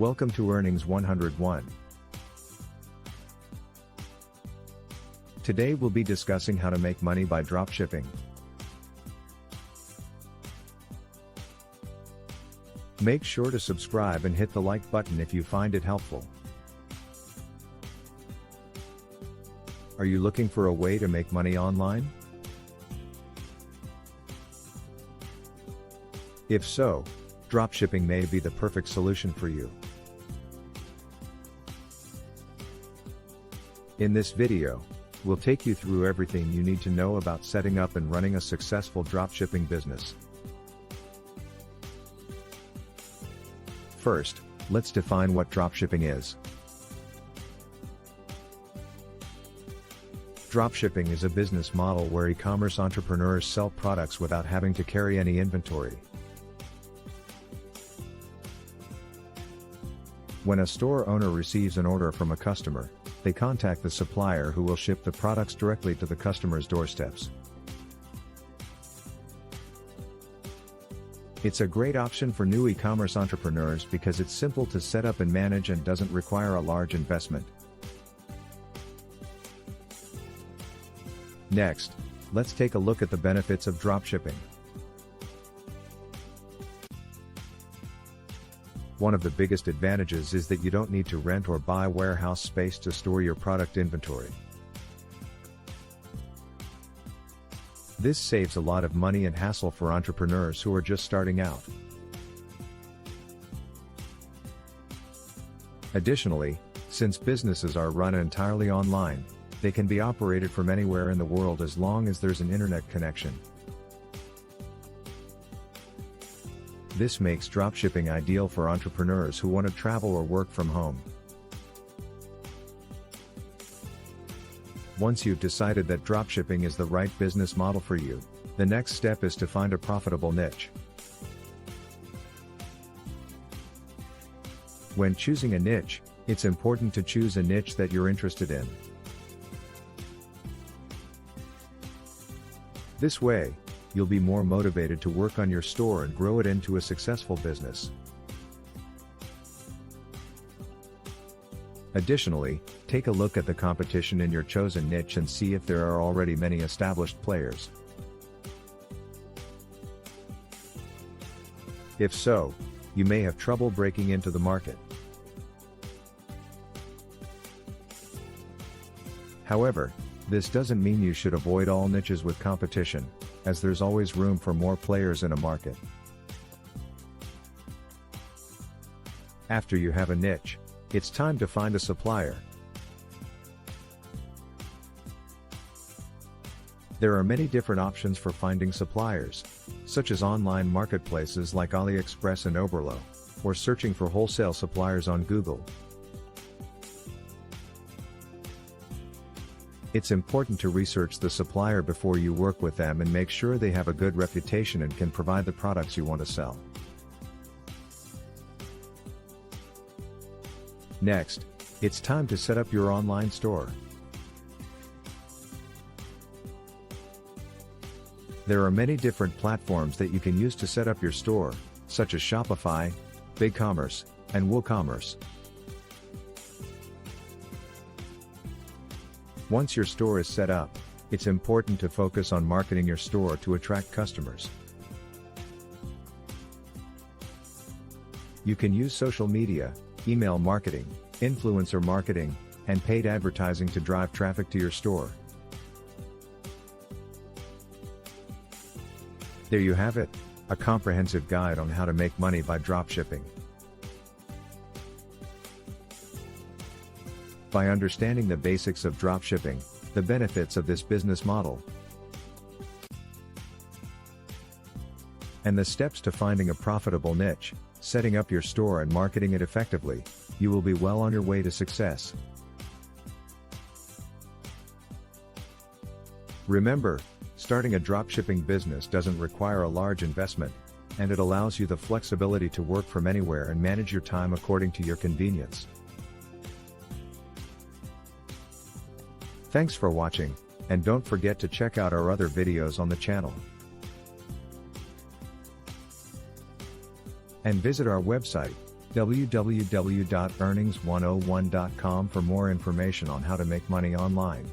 Welcome to Earnings 101. Today we'll be discussing how to make money by dropshipping. Make sure to subscribe and hit the like button if you find it helpful. Are you looking for a way to make money online? If so, dropshipping may be the perfect solution for you. In this video, we'll take you through everything you need to know about setting up and running a successful dropshipping business. First, let's define what dropshipping is. Dropshipping is a business model where e-commerce entrepreneurs sell products without having to carry any inventory. When a store owner receives an order from a customer, they contact the supplier who will ship the products directly to the customer's doorsteps. It's a great option for new e-commerce entrepreneurs because it's simple to set up and manage and doesn't require a large investment. Next, let's take a look at the benefits of dropshipping. One of the biggest advantages is that you don't need to rent or buy warehouse space to store your product inventory. This saves a lot of money and hassle for entrepreneurs who are just starting out. Additionally, since businesses are run entirely online, they can be operated from anywhere in the world as long as there's an internet connection. This makes dropshipping ideal for entrepreneurs who want to travel or work from home. Once you've decided that dropshipping is the right business model for you, the next step is to find a profitable niche. When choosing a niche, it's important to choose a niche that you're interested in. This way, you'll be more motivated to work on your store and grow it into a successful business. Additionally, take a look at the competition in your chosen niche and see if there are already many established players. If so, you may have trouble breaking into the market. However, this doesn't mean you should avoid all niches with competition, as there's always room for more players in a market. After you have a niche, it's time to find a supplier. There are many different options for finding suppliers, such as online marketplaces like AliExpress and Oberlo, or searching for wholesale suppliers on Google. It's important to research the supplier before you work with them and make sure they have a good reputation and can provide the products you want to sell. Next, it's time to set up your online store. There are many different platforms that you can use to set up your store, such as Shopify, BigCommerce, and WooCommerce. Once your store is set up, it's important to focus on marketing your store to attract customers. You can use social media, email marketing, influencer marketing, and paid advertising to drive traffic to your store. There you have it, a comprehensive guide on how to make money by dropshipping. By understanding the basics of dropshipping, the benefits of this business model, and the steps to finding a profitable niche, setting up your store and marketing it effectively, you will be well on your way to success. Remember, starting a dropshipping business doesn't require a large investment, and it allows you the flexibility to work from anywhere and manage your time according to your convenience. Thanks for watching, and don't forget to check out our other videos on the channel. And visit our website, www.earnings101.com for more information on how to make money online.